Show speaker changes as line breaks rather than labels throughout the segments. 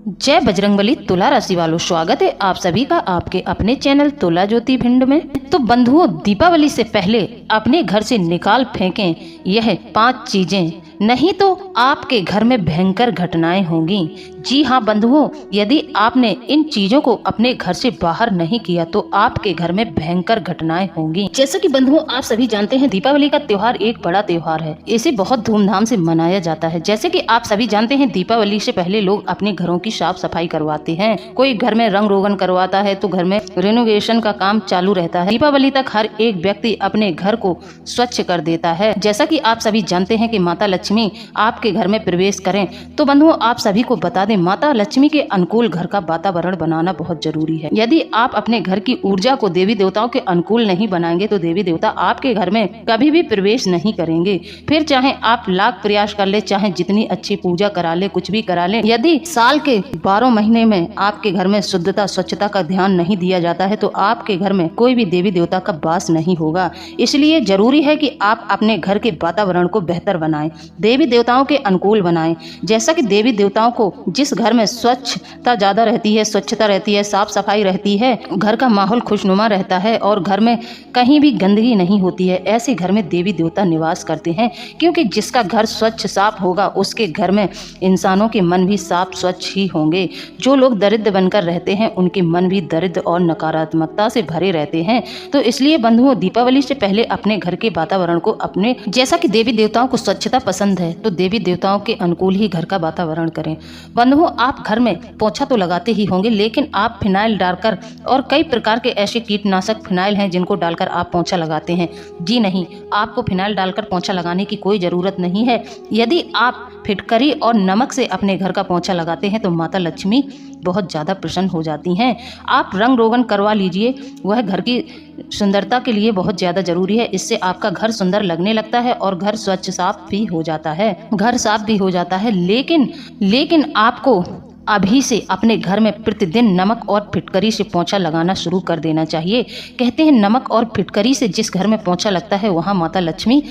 जय बजरंगबली। तुला राशि वालों, स्वागत है आप सभी का आपके अपने चैनल तुला ज्योति भिंड में। तो बंधुओं, दीपावली से पहले अपने घर से निकाल फेंकें यह 5 चीजें, नहीं तो आपके घर में भयंकर घटनाएं होंगी। जी हाँ बंधुओं, यदि आपने इन चीजों को अपने घर से बाहर नहीं किया तो आपके घर में भयंकर घटनाएं होंगी। जैसा कि बंधुओं आप सभी जानते हैं, दीपावली का त्योहार एक बड़ा त्योहार है। इसे बहुत धूमधाम से मनाया जाता है। जैसे कि आप सभी जानते हैं, दीपावली से पहले लोग अपने घरों की साफ सफाई करवाते हैं। कोई घर में रंग रोगन करवाता है तो घर में रेनोवेशन का काम चालू रहता है। दीपावली तक हर एक व्यक्ति अपने घर को स्वच्छ कर देता है। जैसा कि आप सभी जानते हैं कि माता लक्ष्मी आपके घर में प्रवेश करें तो बंधुओं आप सभी को बता दें, माता लक्ष्मी के अनुकूल घर का वातावरण बनाना बहुत जरूरी है। यदि आप अपने घर की ऊर्जा को देवी देवताओं के अनुकूल नहीं बनाएंगे तो देवी देवता आपके घर में कभी भी प्रवेश नहीं करेंगे। फिर चाहे आप लाख प्रयास कर ले, चाहे जितनी अच्छी पूजा करा ले, कुछ भी करा ले, यदि साल के 12 महीने में आपके घर में शुद्धता स्वच्छता का ध्यान नहीं दिया जाता है तो आपके घर में कोई भी देवी देवता का वास नहीं होगा। इसलिए जरूरी है कि आप अपने घर के वातावरण को बेहतर बनाएं, देवी देवताओं के अनुकूल बनाएं। जैसा कि देवी देवताओं को जिस घर में स्वच्छता ज्यादा रहती है, स्वच्छता रहती है, साफ सफाई रहती है, घर का माहौल खुशनुमा रहता है और घर में कहीं भी गंदगी नहीं होती है, ऐसे घर में देवी देवता निवास करते हैं। क्योंकि जिसका घर स्वच्छ साफ होगा उसके घर में इंसानों के मन भी साफ स्वच्छ ही होंगे। जो लोग दरिद्र बनकर रहते हैं उनके मन भी दरिद्र और नकारात्मकता से भरे रहते हैं। तो इसलिए बंधुओं, दीपावली से पहले अपने घर के वातावरण को अपने, जैसा कि देवी देवताओं को स्वच्छता पसंद है तो देवी देवताओं के अनुकूल ही घर का वातावरण करें। बंधुओं, आप घर में पोछा तो लगाते ही होंगे, लेकिन आप फिनाइल डालकर, और कई प्रकार के ऐसे कीटनाशक फिनाइल हैं जिनको डालकर आप पोछा लगाते हैं। जी नहीं, आपको फिनाइल डालकर पोछा लगाने की कोई जरूरत नहीं है। यदि आप फिटकरी और नमक से अपने घर का पोछा लगाते हैं तो माता लक्ष्मी बहुत ज़्यादा प्रसन्न हो जाती हैं। आप रंग रोगन करवा लीजिए, वह घर की सुंदरता के लिए बहुत ज़्यादा जरूरी है। इससे आपका घर सुंदर लगने लगता है और घर स्वच्छ साफ भी हो जाता है, घर साफ भी हो जाता है। लेकिन आपको अभी से अपने घर में प्रतिदिन नमक और फिटकरी से पोछा लगाना शुरू कर देना चाहिए। कहते हैं नमक और फिटकरी से जिस घर में पोछा लगता है वहाँ माता लक्ष्मी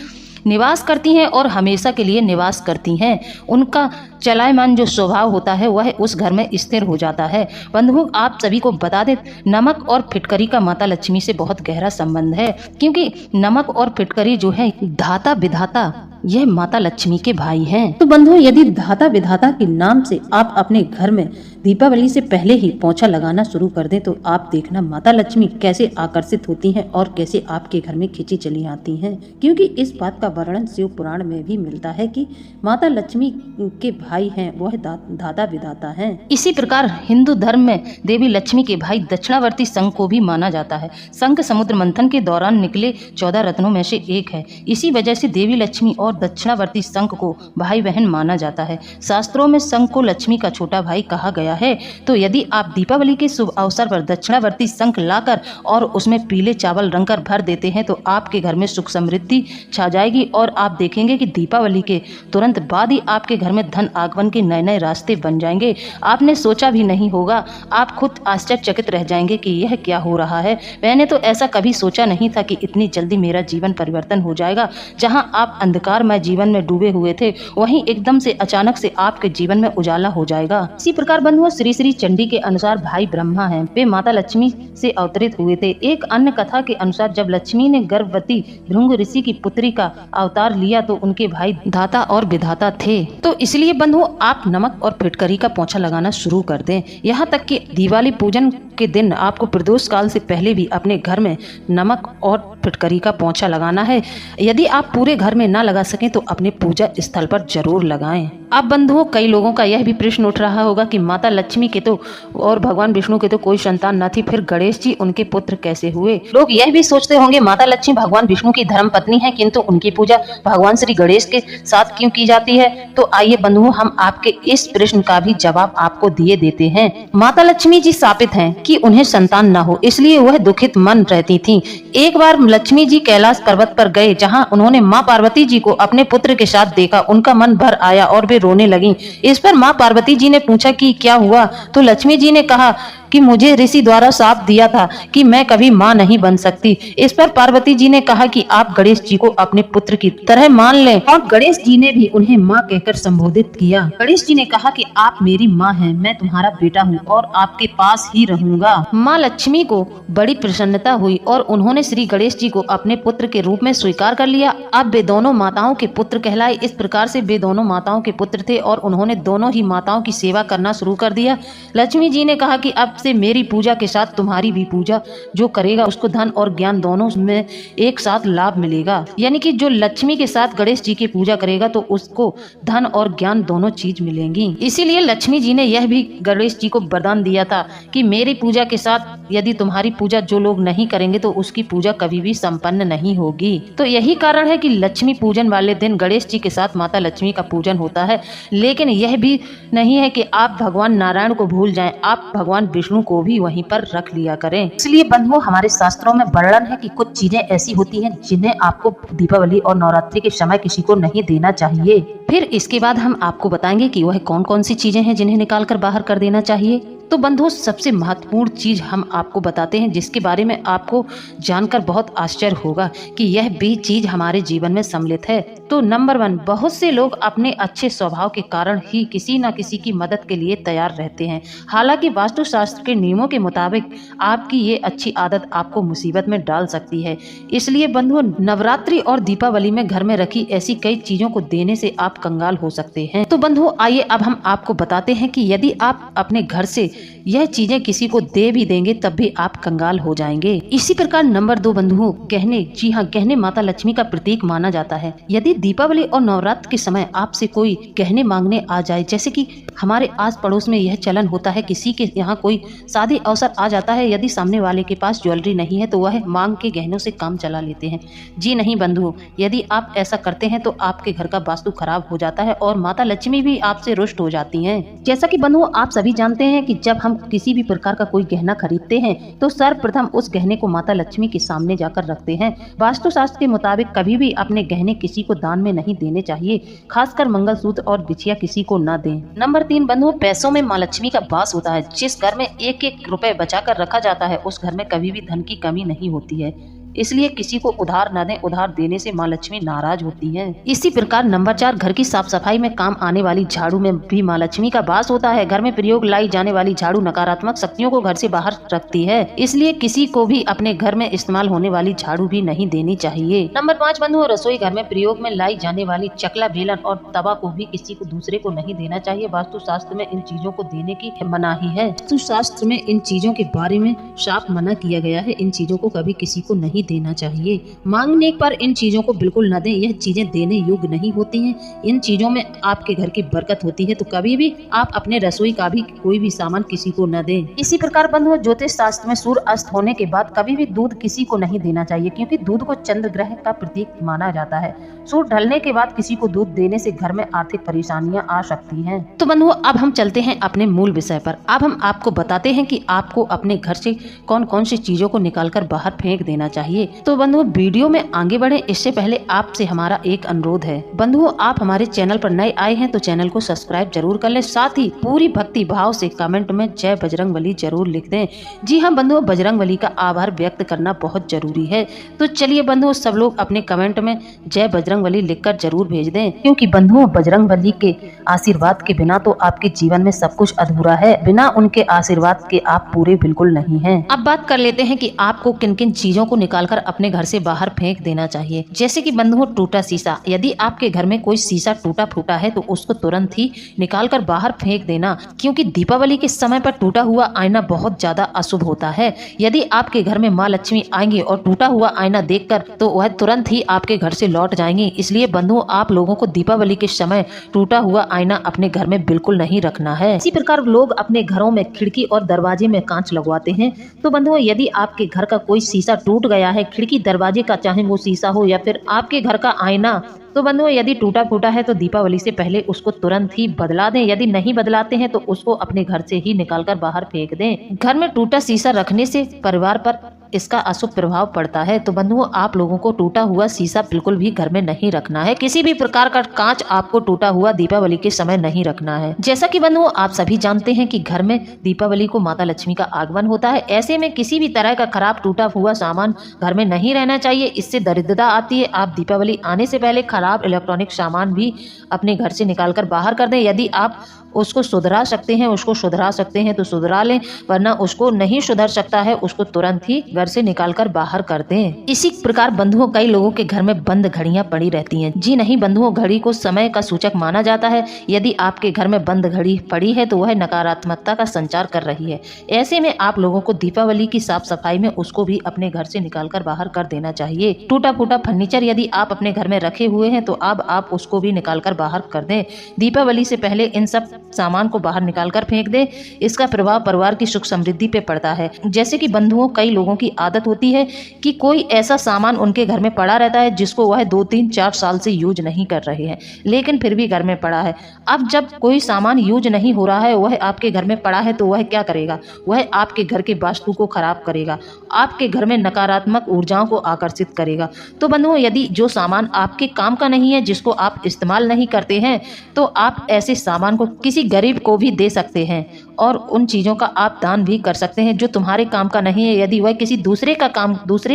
निवास करती हैं और हमेशा के लिए निवास करती हैं। उनका चलायमान जो स्वभाव होता है वह उस घर में स्थिर हो जाता है। बंधुओं, आप सभी को बता दें, नमक और फिटकरी का माता लक्ष्मी से बहुत गहरा संबंध है। क्योंकि नमक और फिटकरी जो है धाता विधाता, यह माता लक्ष्मी के भाई हैं। तो बंधुओं, यदि धाता विधाता के नाम से आप अपने घर में दीपावली से पहले ही पोछा लगाना शुरू कर दें तो आप देखना माता लक्ष्मी कैसे आकर्षित होती हैं और कैसे आपके घर में खिंची चली आती हैं। क्योंकि इस बात का वर्णन शिव पुराण में भी मिलता है कि माता लक्ष्मी के भाई हैं वह धाता विधाता हैं। इसी प्रकार हिंदू धर्म में देवी लक्ष्मी के भाई दक्षिणावर्ती शंख को भी माना जाता है। शंख समुद्र मंथन के दौरान निकले 14 रत्नों में से एक है। इसी वजह से देवी लक्ष्मी और दक्षिणावर्ती शंख को भाई बहन माना जाता है। शास्त्रों में शंख को लक्ष्मी का छोटा भाई कहा गया है। तो यदि आप दीपावली के शुभ अवसर पर दक्षिणावर्ती शंख लाकर और उसमें पीले चावल रंगकर भर देते हैं तो आपके घर में सुख समृद्धि छा जाएगी और आप देखेंगे कि दीपावली के तुरंत बाद ही आपके घर में धन आगमन के नए नए रास्ते बन जाएंगे। आपने सोचा भी नहीं होगा, आप खुद आश्चर्यचकित रह जाएंगे कि यह क्या हो रहा है। मैंने तो ऐसा कभी सोचा नहीं था कि इतनी जल्दी मेरा जीवन परिवर्तन हो जाएगा। जहां आप अंधकारमय जीवन में डूबे हुए थे वहीं एकदम से अचानक से आपके जीवन में उजाला हो जाएगा। इसी प्रकार बंधुओं, श्री श्री चंडी के अनुसार भाई ब्रह्मा हैं, वे माता लक्ष्मी से अवतरित हुए थे। एक अन्य कथा के अनुसार जब लक्ष्मी ने गर्भवती भृंग ऋषि की पुत्री का अवतार लिया तो उनके भाई धाता और विधाता थे। तो इसलिए बंधुओं, आप नमक और फिटकरी का पोछा लगाना शुरू कर दें। यहाँ तक कि दिवाली पूजन के दिन आपको प्रदोष काल से पहले भी अपने घर में नमक और फिटकरी का पोछा लगाना है। यदि आप पूरे घर में ना लगा सकें तो अपने पूजा स्थल पर जरूर लगाएं। अब बंधुओं, कई लोगों का यह भी प्रश्न उठ रहा होगा कि माता लक्ष्मी के तो और भगवान विष्णु के तो कोई संतान न थी, फिर गणेश जी उनके पुत्र कैसे हुए। लोग यह भी सोचते होंगे माता लक्ष्मी भगवान विष्णु की धर्म पत्नी है, किंतु उनकी पूजा भगवान श्री गणेश के साथ क्यों की जाती है। तो आइए बंधुओं, हम आपके इस प्रश्न का भी जवाब आपको दिए देते हैं। माता लक्ष्मी जी शापित हैं कि उन्हें संतान न हो, इसलिए वह दुखित मन रहती थी। एक बार लक्ष्मी जी कैलाश पर्वत पर गए, जहां उन्होंने मां पार्वती जी को अपने पुत्र के साथ देखा। उनका मन भर आया और वे रोने लगी। इस पर मां पार्वती जी ने पूछा कि क्या हुआ, तो लक्ष्मी जी ने कहा कि मुझे ऋषि द्वारा शाप दिया था कि मैं कभी माँ नहीं बन सकती। इस पर पार्वती जी ने कहा कि आप गणेश जी को अपने पुत्र की तरह मान लें, और गणेश जी ने भी उन्हें माँ कहकर संबोधित किया। गणेश जी ने कहा कि आप मेरी माँ हैं, मैं तुम्हारा बेटा हूँ और आपके पास ही रहूंगा। माँ लक्ष्मी को बड़ी प्रसन्नता हुई और उन्होंने श्री गणेश जी को अपने पुत्र के रूप में स्वीकार कर लिया। अब वे दोनों माताओं के पुत्र कहलाए। इस प्रकार से वे दोनों माताओं के पुत्र थे और उन्होंने दोनों ही माताओं की सेवा करना शुरू कर दिया। लक्ष्मी जी ने कहा कि अब से मेरी पूजा के साथ तुम्हारी भी पूजा जो करेगा उसको धन और ज्ञान दोनों में एक साथ लाभ मिलेगा। यानी कि जो लक्ष्मी के साथ गणेश जी की पूजा करेगा तो उसको धन और ज्ञान दोनों चीज मिलेंगी। इसीलिए लक्ष्मी जी ने यह भी गणेश जी को वरदान दिया था कि मेरी पूजा के साथ यदि तुम्हारी पूजा जो लोग नहीं करेंगे तो उसकी पूजा कभी भी संपन्न नहीं होगी। तो यही कारण है कि लक्ष्मी पूजन वाले दिन गणेश जी के साथ माता लक्ष्मी का पूजन होता है। लेकिन यह भी नहीं है कि आप भगवान नारायण को भूल जाएं, आप भगवान विष्णु को भी वहीं पर रख लिया करें। इसलिए बंधुओं, हमारे शास्त्रों में वर्णन है कि कुछ चीजें ऐसी होती हैं जिन्हें आपको दीपावली और नवरात्रि के समय किसी को नहीं देना चाहिए। फिर इसके बाद हम आपको बताएंगे कि वह कौन कौन सी चीजें हैं जिन्हें निकाल कर बाहर कर देना चाहिए। तो बंधुओं, सबसे महत्वपूर्ण चीज हम आपको बताते हैं जिसके बारे में आपको जानकर बहुत आश्चर्य होगा कि यह भी चीज हमारे जीवन में सम्मिलित है। तो नंबर 1, बहुत से लोग अपने अच्छे स्वभाव के कारण ही किसी न किसी की मदद के लिए तैयार रहते हैं। हालांकि वास्तुशास्त्र के नियमों के मुताबिक आपकी ये अच्छी आदत आपको मुसीबत में डाल सकती है। इसलिए बंधुओं, नवरात्रि और दीपावली में घर में रखी ऐसी कई चीजों को देने से आप कंगाल हो सकते हैं। तो बंधुओं, आइए अब हम आपको बताते हैं कि यदि आप अपने घर से यह चीजें किसी को दे भी देंगे तब भी आप कंगाल हो जाएंगे। इसी प्रकार नंबर 2 बंधुओं, गहने। जी हाँ, गहने माता लक्ष्मी का प्रतीक माना जाता है। यदि दीपावली और नवरात्र के समय आपसे कोई गहने मांगने आ जाए, जैसे कि हमारे आस पड़ोस में यह चलन होता है, किसी के यहाँ कोई शादी अवसर आ जाता है, यदि सामने वाले के पास ज्वेलरी नहीं है तो वह मांग के गहनों से काम चला लेते हैं। जी नहीं बंधुओं, यदि आप ऐसा करते हैं तो आपके घर का वास्तु खराब हो जाता है और माता लक्ष्मी भी आपसे रुष्ट हो जाती हैं। जैसा कि बंधुओं, आप सभी जानते हैं कि जब हम किसी भी प्रकार का कोई गहना खरीदते हैं तो सर्वप्रथम उस गहने को माता लक्ष्मी के सामने जाकर रखते हैं। वास्तुशास्त्र के मुताबिक कभी भी अपने गहने किसी को दान में नहीं देने चाहिए, खासकर मंगलसूत्र और बिछिया किसी को न दें। नंबर 3 बंधुओं, पैसों में माँ लक्ष्मी का वास होता है। जिस घर में एक एक रुपए बचाकर रखा जाता है उस घर में कभी भी धन की कमी नहीं होती है। इसलिए किसी को उधार न दें, उधार देने से माँ लक्ष्मी नाराज होती हैं। इसी प्रकार नंबर 4, घर की साफ सफाई में काम आने वाली झाड़ू में भी माँ लक्ष्मी का वास होता है। घर में प्रयोग लाई जाने वाली झाड़ू नकारात्मक शक्तियों को घर से बाहर रखती है, इसलिए किसी को भी अपने घर में इस्तेमाल होने वाली झाड़ू भी नहीं देनी चाहिए। नंबर 5 बंधुओं, रसोई घर में प्रयोग में लाई जाने वाली चकला, बेलन और तवा को भी किसी को दूसरे को नहीं देना चाहिए। वास्तुशास्त्र में इन चीजों को देने की मनाही है। वास्तुशास्त्र में इन चीजों के बारे में साफ मना किया गया है। इन चीजों को कभी किसी को नहीं देना चाहिए। मांगने पर इन चीजों को बिल्कुल न दें, यह चीजें देने योग्य नहीं होती हैं। इन चीजों में आपके घर की बरकत होती है, तो कभी भी आप अपने रसोई का भी कोई भी सामान किसी को न दें। इसी प्रकार बंधुओं, ज्योतिष शास्त्र में सूर्य अस्त होने के बाद कभी भी दूध किसी को नहीं देना चाहिए, क्योंकि दूध को चंद्र ग्रह का प्रतीक माना जाता है। सूर्य ढलने के बाद किसी को दूध देने से घर में आर्थिक परेशानियां आ सकती हैं। तो बंधुओं, अब हम चलते हैं अपने मूल विषय पर। अब हम आपको बताते हैं कि आपको अपने घर से कौन कौन सी चीजों को निकालकर बाहर फेंक देना चाहिए। तो बंधुओं, वीडियो में आगे बढ़े इससे पहले आपसे हमारा एक अनुरोध है। बंधुओं, आप हमारे चैनल पर नए आए हैं तो चैनल को सब्सक्राइब जरूर कर लें, साथ ही पूरी भक्ति भाव से कमेंट में जय बजरंगबली जरूर लिख दें। जी हाँ बंधुओं, बजरंगबली का आभार व्यक्त करना बहुत जरूरी है। तो चलिए बंधुओं, सब लोग अपने कमेंट में जय बजरंगबली लिखकर जरूर भेज दें, क्योंकि बंधुओं, बजरंगबली के आशीर्वाद के बिना तो आपके जीवन में सब कुछ अधूरा है। बिना उनके आशीर्वाद के आप पूरे बिल्कुल नहीं हैं। अब बात कर लेते हैं कि आपको किन किन चीजों को निकालकर अपने घर से बाहर फेंक देना चाहिए। जैसे कि बंधुओं, टूटा शीशा। यदि आपके घर में कोई शीशा टूटा फूटा है तो उसको तुरंत ही निकालकर बाहर फेंक देना, क्योंकि दीपावली के समय पर टूटा हुआ आईना बहुत ज्यादा अशुभ होता है। यदि आपके घर में माँ लक्ष्मी आएंगे और टूटा हुआ आईना देखकर तो वह तुरंत ही आपके घर से लौट जाएंगी। इसलिए बंधुओं, आप लोगों को दीपावली के समय टूटा हुआ आईना अपने घर में बिल्कुल नहीं रखना है। इसी प्रकार लोग अपने घरों में खिड़की और दरवाजे में कांच लगवाते हैं। तो बंधुओं, यदि आपके घर का कोई शीशा टूट गया है, खिड़की दरवाजे का चाहे वो शीशा हो या फिर आपके घर का आईना, तो बंधुओं यदि टूटा फूटा है तो दीपावली से पहले उसको तुरंत ही बदला दें। यदि नहीं बदलाते हैं तो उसको अपने घर से ही निकालकर बाहर फेंक दें। घर में टूटा शीशा रखने से परिवार पर इसका अशुभ प्रभाव पड़ता है। तो बंधुओं, आप लोगों को टूटा हुआ शीशा बिल्कुल भी घर में नहीं रखना है। किसी भी प्रकार का कांच आपको टूटा हुआ दीपावली के समय नहीं रखना है। जैसा कि बंधुओं आप सभी जानते हैं कि घर में दीपावली को माता लक्ष्मी का आगमन होता है। ऐसे में किसी भी तरह का खराब टूटा हुआ सामान घर में नहीं रहना चाहिए, इससे दरिद्रता आती है। आप दीपावली आने से पहले खराब इलेक्ट्रॉनिक सामान भी अपने घर से निकालकर बाहर कर दें। यदि आप उसको सुधरा सकते हैं तो सुधरा लें, वरना उसको नहीं सुधर सकता है उसको तुरंत ही घर से निकालकर बाहर कर दें। इसी प्रकार बंधुओं, कई लोगों के घर में बंद घड़ियां पड़ी रहती हैं। जी नहीं बंधुओं, घड़ी को समय का सूचक माना जाता है। यदि आपके घर में बंद घड़ी पड़ी है तो वह नकारात्मकता का संचार कर रही है। ऐसे में आप लोगों को दीपावली की साफ सफाई में उसको भी अपने घर से निकालकर बाहर कर देना चाहिए। टूटा फूटा फर्नीचर यदि आप अपने घर में रखे हुए हैं तो अब आप उसको भी निकालकर बाहर कर दें। दीपावली से पहले इन सब सामान को बाहर निकालकर फेंक दें। इसका प्रभाव परिवार की सुख समृद्धि पे पड़ता है। जैसे कि बंधुओं, कई लोगों की आदत होती है कि कोई ऐसा सामान उनके घर में पड़ा रहता है जिसको वह 2, 3, 4 साल से यूज नहीं कर रहे हैं, लेकिन फिर भी घर में पड़ा है। अब जब कोई सामान यूज नहीं हो रहा है, वह आपके घर में पड़ा है, तो वह क्या करेगा? वह आपके घर के वास्तु को खराब करेगा, आपके घर में नकारात्मक ऊर्जाओं को आकर्षित करेगा। तो बंधुओं, यदि जो सामान आपके काम का नहीं है, जिसको आप इस्तेमाल नहीं करते हैं, तो आप ऐसे सामान को किसी गरीब को भी दे सकते हैं और उन चीज़ों का आप दान भी कर सकते हैं जो तुम्हारे काम का नहीं है। यदि वह किसी दूसरे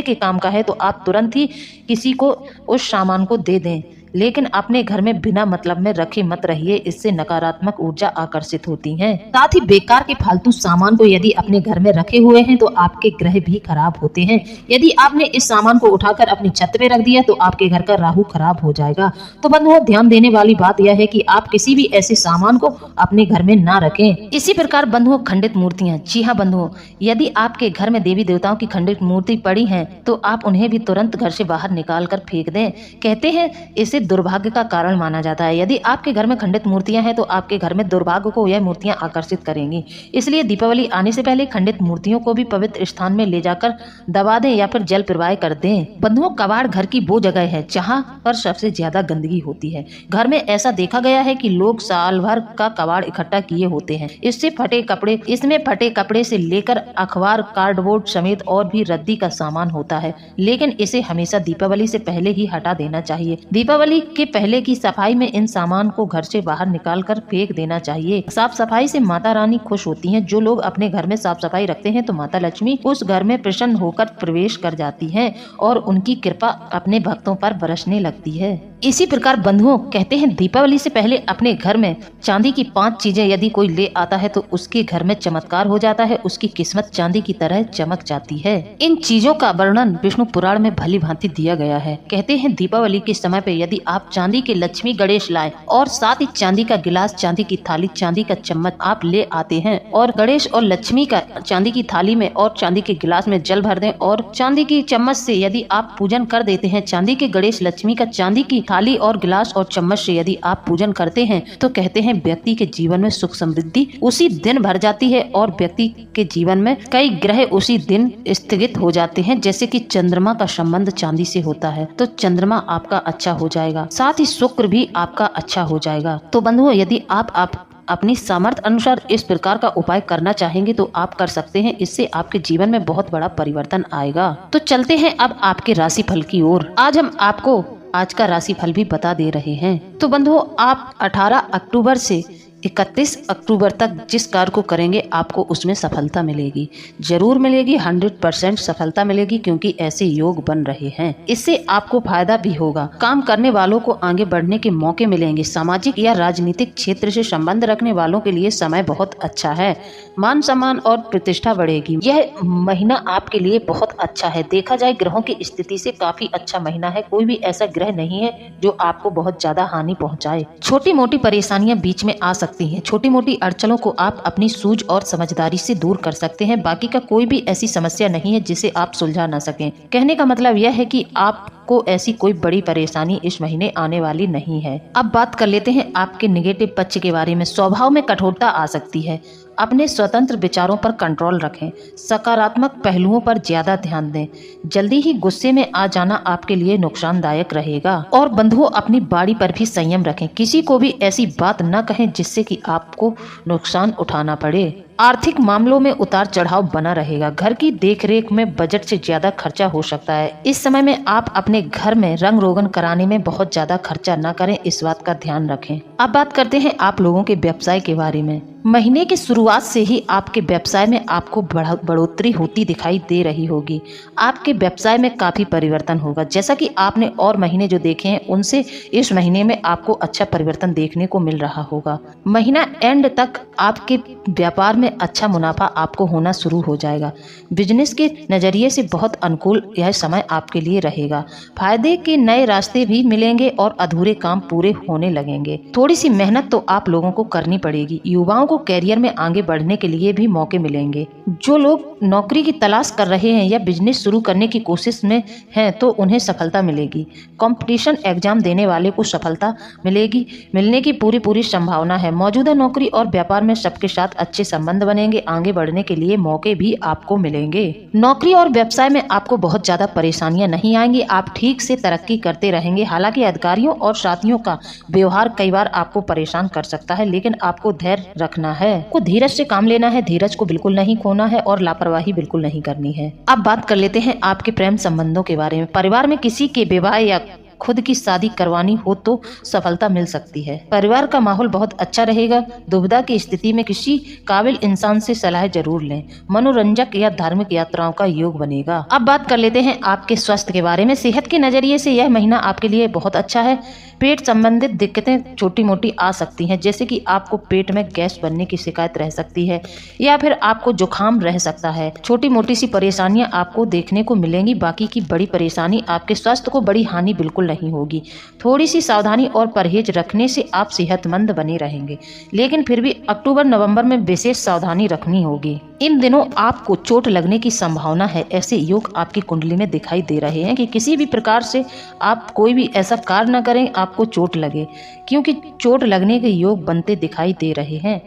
के काम का है तो आप तुरंत ही किसी को उस सामान को दे दें, लेकिन अपने घर में बिना मतलब में रखे मत रहिए, इससे नकारात्मक ऊर्जा आकर्षित होती है। साथ ही बेकार के फालतू सामान को यदि अपने घर में रखे हुए हैं तो आपके ग्रह भी खराब होते हैं। यदि आपने इस सामान को उठाकर अपनी छत पे रख दिया तो आपके घर का राहु खराब हो जाएगा। तो बंधुओं, ध्यान देने वाली बात यह है कि आप किसी भी ऐसे सामान को अपने घर में ना रखें। इसी प्रकार बंधुओं, खंडित मूर्तियां। जी हाँ बंधुओं, यदि आपके घर में देवी देवताओं की खंडित मूर्ति पड़ी है तो आप उन्हें भी तुरंत घर से बाहर निकाल कर फेंक दें। कहते हैं इसे दुर्भाग्य का कारण माना जाता है। यदि आपके घर में खंडित मूर्तियां हैं तो आपके घर में दुर्भाग्य को यह मूर्तियां आकर्षित करेंगी। इसलिए दीपावली आने से पहले खंडित मूर्तियों को भी पवित्र स्थान में ले जाकर दबा दें या फिर जल प्रवाह कर दें। बंधुओं, कबाड़ घर की वो जगह है जहां पर सबसे ज्यादा गंदगी होती है। घर में ऐसा देखा गया है कि लोग साल भर का कबाड़ इकट्ठा किए होते हैं। इसमें फटे कपड़े से लेकर अखबार, कार्डबोर्ड समेत और भी रद्दी का सामान होता है, लेकिन इसे हमेशा दीपावली से पहले ही हटा देना चाहिए। दीपावली के पहले की सफाई में इन सामान को घर से बाहर निकाल कर फेंक देना चाहिए। साफ सफाई से माता रानी खुश होती हैं। जो लोग अपने घर में साफ सफाई रखते हैं तो माता लक्ष्मी उस घर में प्रसन्न होकर प्रवेश कर जाती हैं और उनकी कृपा अपने भक्तों पर बरसने लगती है। इसी प्रकार बंधुओं, कहते हैं दीपावली से पहले अपने घर में चांदी की 5 चीजें यदि कोई ले आता है तो उसके घर में चमत्कार हो जाता है, उसकी किस्मत चांदी की तरह चमक जाती है। इन चीजों का वर्णन विष्णु पुराण में भली भांति दिया गया है। कहते हैं दीपावली के समय पे यदि आप चांदी के लक्ष्मी गणेश लाए और साथ ही चांदी का गिलास, चांदी की थाली, चांदी का चम्मच आप ले आते हैं और गणेश और लक्ष्मी का चांदी की थाली में और चांदी के गिलास में जल भर दें और चांदी की चम्मच से यदि आप पूजन कर देते हैं, चांदी के गणेश लक्ष्मी का चांदी की थाली और गिलास और चम्मच से यदि आप पूजन करते हैं तो कहते हैं व्यक्ति के जीवन में सुख समृद्धि उसी दिन भर जाती है और व्यक्ति के जीवन में कई ग्रह उसी दिन स्थगित हो जाते हैं। जैसे कि चंद्रमा का संबंध चांदी से होता है तो चंद्रमा आपका अच्छा हो जाएगा, साथ ही शुक्र भी आपका अच्छा हो जाएगा। तो बंधुओं, यदि आप अपनी सामर्थ्य अनुसार इस प्रकार का उपाय करना चाहेंगे तो आप कर सकते हैं। इससे आपके जीवन में बहुत बड़ा परिवर्तन आएगा। तो चलते हैं अब आपके राशिफल की ओर। आज हम आपको आज का राशिफल भी बता दे रहे हैं। तो बंधुओं, आप 18 अक्टूबर से 31 अक्टूबर तक जिस कार्य को करेंगे आपको उसमें सफलता मिलेगी, जरूर मिलेगी। 100% सफलता मिलेगी क्योंकि ऐसे योग बन रहे हैं। इससे आपको फायदा भी होगा। काम करने वालों को आगे बढ़ने के मौके मिलेंगे। सामाजिक या राजनीतिक क्षेत्र से संबंध रखने वालों के लिए समय बहुत अच्छा है। मान सम्मान और प्रतिष्ठा बढ़ेगी। यह महीना आपके लिए बहुत अच्छा है। देखा जाए ग्रहों की स्थिति से काफी अच्छा महीना है। कोई भी ऐसा ग्रह नहीं है जो आपको बहुत ज्यादा हानि पहुँचाए। छोटी मोटी परेशानियां बीच में आ सकती हैं। छोटी मोटी अड़चनों को आप अपनी सूझ और समझदारी से दूर कर सकते हैं। बाकी का कोई भी ऐसी समस्या नहीं है जिसे आप सुलझा ना सकें। कहने का मतलब यह है कि आपको ऐसी कोई बड़ी परेशानी इस महीने आने वाली नहीं है। अब बात कर लेते हैं आपके नेगेटिव पक्ष के बारे में। स्वभाव में कठोरता आ सकती है। अपने स्वतंत्र विचारों पर कंट्रोल रखें। सकारात्मक पहलुओं पर ज्यादा ध्यान दें। जल्दी ही गुस्से में आ जाना आपके लिए नुकसानदायक रहेगा। और बंधुओं, अपनी बाड़ी पर भी संयम रखें। किसी को भी ऐसी बात न कहें जिससे कि आपको नुकसान उठाना पड़े। आर्थिक मामलों में उतार चढ़ाव बना रहेगा। घर की देखरेख में बजट से ज्यादा खर्चा हो सकता है। इस समय में आप अपने घर में रंग रोगन कराने में बहुत ज्यादा खर्चा न करें, इस बात का ध्यान रखें। अब बात करते हैं आप लोगों के व्यवसाय के बारे में। महीने की शुरुआत से ही आपके व्यवसाय में आपको बढ़ोतरी होती दिखाई दे रही होगी। आपके व्यवसाय में काफी परिवर्तन होगा। जैसा कि आपने और महीने जो देखे हैं उनसे इस महीने में आपको अच्छा परिवर्तन देखने को मिल रहा होगा। महीना एंड तक आपके व्यापार में अच्छा मुनाफा आपको होना शुरू हो जाएगा। बिजनेस के नजरिए से बहुत अनुकूल यह समय आपके लिए रहेगा। फायदे के नए रास्ते भी मिलेंगे और अधूरे काम पूरे होने लगेंगे। थोड़ी सी मेहनत तो आप लोगों को करनी पड़ेगी। युवाओं को कैरियर में आगे बढ़ने के लिए भी मौके मिलेंगे। जो लोग नौकरी की तलाश कर रहे हैं या बिजनेस शुरू करने की कोशिश में हैं तो उन्हें सफलता मिलेगी। कंपटीशन एग्जाम देने वाले को सफलता मिलेगी, मिलने की पूरी संभावना है। मौजूदा नौकरी और व्यापार में सबके साथ अच्छे संबंध बनेंगे। आगे बढ़ने के लिए मौके भी आपको मिलेंगे। नौकरी और व्यवसाय में आपको बहुत ज्यादा परेशानियां नहीं आएंगी। आप ठीक से तरक्की करते रहेंगे। हालांकि अधिकारियों और साथियों का व्यवहार कई बार आपको परेशान कर सकता है, लेकिन आपको धैर्य रखना है। को धीरज से काम लेना है। धीरज को बिल्कुल नहीं खोना है और लापरवाही बिल्कुल नहीं करनी है। अब बात कर लेते हैं आपके प्रेम संबंधों के बारे में। परिवार में किसी के विवाह या खुद की शादी करवानी हो तो सफलता मिल सकती है। परिवार का माहौल बहुत अच्छा रहेगा। दुविधा की स्थिति में किसी काबिल इंसान से सलाह जरूर लें। मनोरंजक या धार्मिक यात्राओं का योग बनेगा। अब बात कर लेते हैं आपके स्वास्थ्य के बारे में। सेहत के नजरिए से यह महीना आपके लिए बहुत अच्छा है। पेट संबंधित दिक्कतें छोटी मोटी आ सकती हैं, जैसे कि आपको पेट में गैस बनने की शिकायत रह सकती है या फिर आपको जुकाम रह सकता है। छोटी मोटी सी परेशानियां आपको देखने को मिलेंगी। बाकी की बड़ी परेशानी आपके स्वास्थ्य को बड़ी हानि बिल्कुल नहीं होगी। थोड़ी सी सावधानी और परहेज रखने से आप सेहतमंद बने रहेंगे, लेकिन फिर भी अक्टूबर नवंबर में विशेष सावधानी रखनी होगी। इन दिनों आपको चोट लगने की संभावना है। ऐसे योग आपकी कुंडली में दिखाई दे रहे हैं कि किसी भी प्रकार से आप कोई भी ऐसा कार्य न करें आपको चोट लगे, क्योंकि चोट लगने के योग बनते दिखाई दे रहे हैं।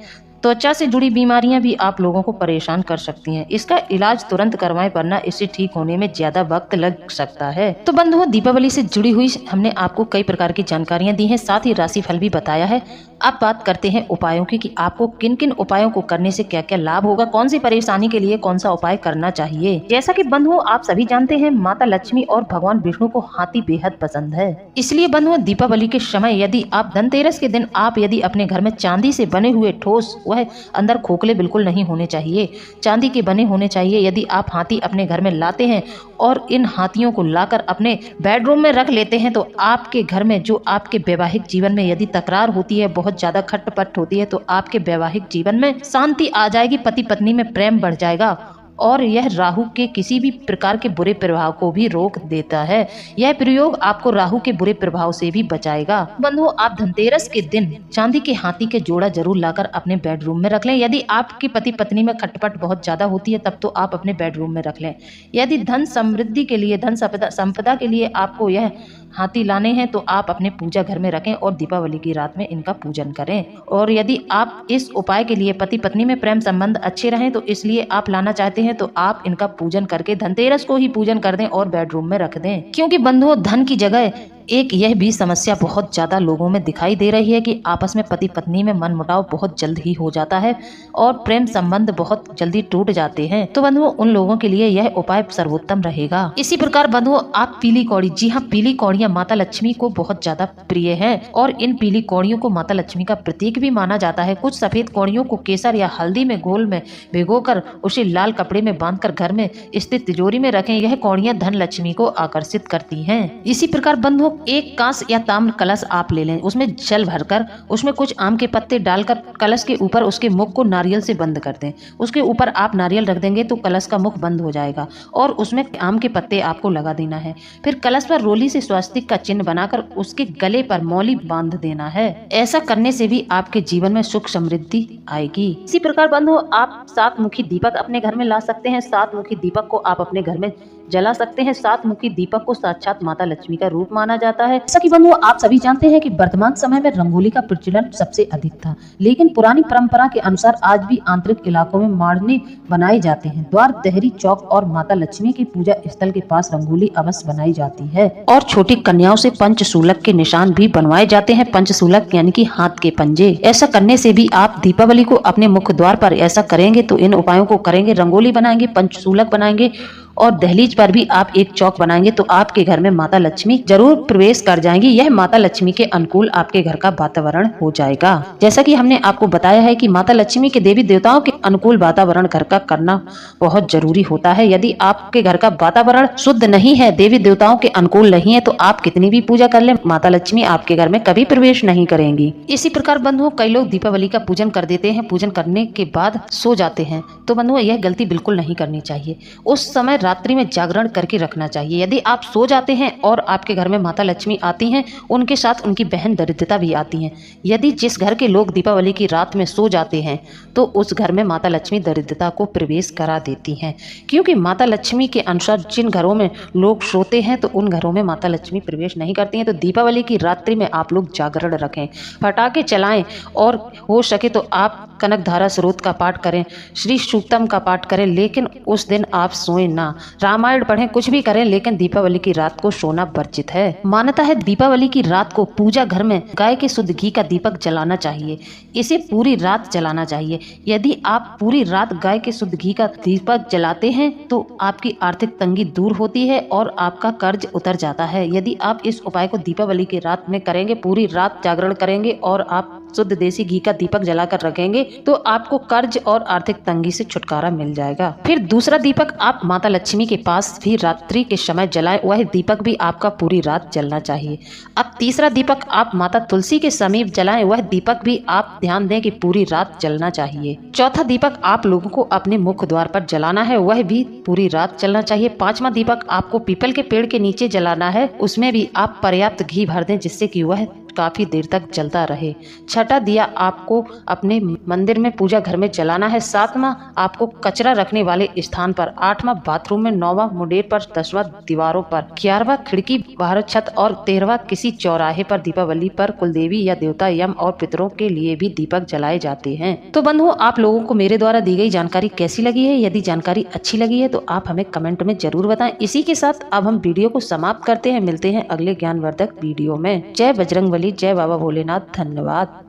त्वचा से जुड़ी बीमारियां भी आप लोगों को परेशान कर सकती हैं। इसका इलाज तुरंत करवाएं, वरना इसे ठीक होने में ज्यादा वक्त लग सकता है। तो बंधुओं, दीपावली से जुड़ी हुई हमने आपको कई प्रकार की जानकारियां दी हैं, साथ ही राशिफल भी बताया है। अब बात करते हैं उपायों की कि आपको किन किन उपायों को करने से क्या क्या लाभ होगा, कौन सी परेशानी के लिए कौन सा उपाय करना चाहिए। जैसा कि बंधुओं आप सभी जानते हैं, माता लक्ष्मी और भगवान विष्णु को हाथी बेहद पसंद है। इसलिए बंधुओं, दीपावली के समय यदि आप धनतेरस के दिन आप यदि अपने घर में चांदी से बने हुए ठोस, वह अंदर खोखले बिल्कुल नहीं होने चाहिए, चांदी के बने होने चाहिए। यदि आप हाथी अपने घर में लाते हैं और इन हाथियों को लाकर अपने बेडरूम में रख लेते हैं तो आपके घर में जो आपके वैवाहिक जीवन में यदि तकरार होती है, बहुत ज्यादा खटपट होती है, तो आपके वैवाहिक जीवन में शांति आ जाएगी। पति पत्नी में प्रेम बढ़ जाएगा और यह राहु के किसी भी प्रकार के बुरे प्रभाव को भी रोक देता है। यह प्रयोग आपको राहु के बुरे प्रभाव से भी बचाएगा। बंधुओं, आप धनतेरस के दिन चांदी के हाथी के जोड़ा जरूर लाकर अपने बेडरूम में रख लें। यदि आपकी पति पत्नी में खटपट बहुत ज्यादा होती है तब तो आप अपने बेडरूम में रख लें। यदि धन समृद्धि के लिए, धन संपदा के लिए आपको यह हाथी लाने हैं तो आप अपने पूजा घर में रखें और दीपावली की रात में इनका पूजन करें। और यदि आप इस उपाय के लिए पति पत्नी में प्रेम संबंध अच्छे रहें तो इसलिए आप लाना चाहते हैं तो आप इनका पूजन करके धनतेरस को ही पूजन कर दें और बेडरूम में रख दें। क्योंकि बंधुओं, धन की जगह एक यह भी समस्या बहुत ज्यादा लोगों में दिखाई दे रही है कि आपस में पति पत्नी में मनमुटाव बहुत जल्द ही हो जाता है और प्रेम संबंध बहुत जल्दी टूट जाते हैं। तो बंधुओं, उन लोगों के लिए यह उपाय सर्वोत्तम रहेगा। इसी प्रकार बंधुओं, आप पीली कौड़ी, जी हाँ, पीली कौड़ियां माता लक्ष्मी को बहुत ज्यादा प्रिय है और इन पीली कौड़ियों को माता लक्ष्मी का प्रतीक भी माना जाता है। कुछ सफेद कौड़ियों को केसर या हल्दी में घोल में भिगोकर उसे लाल कपड़े में बांधकर घर में स्थित तिजोरी में रखें। यह कौड़ियां धन लक्ष्मी को आकर्षित करती हैं। इसी प्रकार बंधुओं, एक कांस या ताम्र कलश आप ले लें, उसमें जल भरकर उसमें कुछ आम के पत्ते डालकर कलश के ऊपर उसके मुख को नारियल से बंद कर दें। उसके ऊपर आप नारियल रख देंगे तो कलश का मुख बंद हो जाएगा और उसमें आम के पत्ते आपको लगा देना है। फिर कलश पर रोली से स्वास्तिक का चिन्ह बनाकर उसके गले पर मौली बांध देना है। ऐसा करने से भी आपके जीवन में सुख समृद्धि आएगी। इसी प्रकार बंधुओं, आप 7 मुखी दीपक अपने घर में ला सकते हैं। 7 मुखी दीपक को आप अपने घर में जला सकते हैं। 7 मुखी दीपक को साक्षात माता लक्ष्मी का रूप माना जाता है। जैसा कि बंधुओं आप सभी जानते हैं कि वर्तमान समय में रंगोली का प्रचलन सबसे अधिक था, लेकिन पुरानी परंपरा के अनुसार आज भी आंतरिक इलाकों में माड़ने बनाए जाते हैं। द्वार, देहरी, चौक और माता लक्ष्मी की पूजा स्थल के पास रंगोली अवश्य बनाई जाती है और छोटी कन्याओं से पंचशूलक के निशान भी बनवाए जाते हैं। पंचशूलक यानी कि हाथ के पंजे। ऐसा करने से भी आप दीपावली को अपने मुख्य द्वार पर ऐसा करेंगे तो इन उपायों को करेंगे, रंगोली बनाएंगे, पंचशूलक बनाएंगे और दहलीज पर भी आप एक चौक बनाएंगे तो आपके घर में माता लक्ष्मी जरूर प्रवेश कर जाएंगी। यह माता लक्ष्मी के अनुकूल आपके घर का वातावरण हो जाएगा। जैसा कि हमने आपको बताया है कि माता लक्ष्मी के देवी देवताओं के अनुकूल वातावरण घर का करना बहुत जरूरी होता है। यदि आपके घर का वातावरण शुद्ध नहीं है, देवी देवताओं के अनुकूल नहीं है, तो आप कितनी भी पूजा कर ले, माता लक्ष्मी आपके घर में कभी प्रवेश नहीं करेंगी। इसी प्रकार बंधुओं कई लोग दीपावली का पूजन कर देते हैं, पूजन करने के बाद सो जाते हैं। तो बंधुओं यह गलती बिल्कुल नहीं करनी चाहिए। उस समय रात्रि में जागरण करके रखना चाहिए। यदि आप सो जाते हैं और आपके घर में माता लक्ष्मी आती हैं, उनके साथ उनकी बहन दरिद्रता भी आती हैं। यदि जिस घर के लोग दीपावली की रात में सो जाते हैं तो उस घर में माता लक्ष्मी दरिद्रता को प्रवेश करा देती हैं, क्योंकि माता लक्ष्मी के अनुसार जिन घरों में लोग सोते हैं तो उन घरों में माता लक्ष्मी प्रवेश नहीं करती हैं। तो दीपावली की रात्रि में आप लोग जागरण रखें, पटाखे चलाएं और हो सके तो आप कनकधारा स्रोत का पाठ करें, श्री सूक्तम का पाठ करें, लेकिन उस दिन आप सोएं ना। रामायण पढ़ें, कुछ भी करें, लेकिन दीपावली की रात को सोना वर्जित है। मान्यता है दीपावली की रात को पूजा घर में गाय के शुद्ध घी का दीपक जलाना चाहिए। इसे पूरी रात जलाना चाहिए। यदि आप पूरी रात गाय के शुद्ध घी का दीपक जलाते हैं तो आपकी आर्थिक तंगी दूर होती है और आपका कर्ज उतर जाता है। यदि आप इस उपाय को दीपावली की रात में करेंगे, पूरी रात जागरण करेंगे और आप शुद्ध देसी घी का दीपक जलाकर रखेंगे तो आपको कर्ज और आर्थिक तंगी से छुटकारा मिल जाएगा। फिर दूसरा दीपक आप माता लक्ष्मी के पास भी रात्रि के समय जलाएं, वह दीपक भी आपका पूरी रात जलना चाहिए। अब तीसरा दीपक आप माता तुलसी के समीप जलाएं, वह दीपक भी आप ध्यान दें कि पूरी रात जलना चाहिए। चौथा दीपक आप लोगों को अपने मुख्य द्वार पर जलाना है, वह भी पूरी रात जलना चाहिए। पांचवा दीपक आपको पीपल के पेड़ के नीचे जलाना है, उसमें भी आप पर्याप्त घी भर दें जिससे कि वह काफी देर तक जलता रहे। छठा दिया आपको अपने मंदिर में पूजा घर में जलाना है। सातवां आपको कचरा रखने वाले स्थान पर, आठवां बाथरूम में, नौवां मुंडेर पर, 10वां दीवारों पर, 11वां खिड़की बाहर छत और 13वां किसी चौराहे पर दीपावली पर कुलदेवी या देवता यम और पितरों के लिए भी दीपक जलाए जाते हैं। तो बंधुओं आप लोगों को मेरे द्वारा दी गई जानकारी कैसी लगी है? यदि जानकारी अच्छी लगी है तो आप हमें कमेंट में जरूर बताएं। इसी के साथ अब हम वीडियो को समाप्त करते हैं। मिलते हैं अगले ज्ञानवर्धक वीडियो में। जय बजरंगबली, जय बाबा भोलेनाथ। धन्यवाद।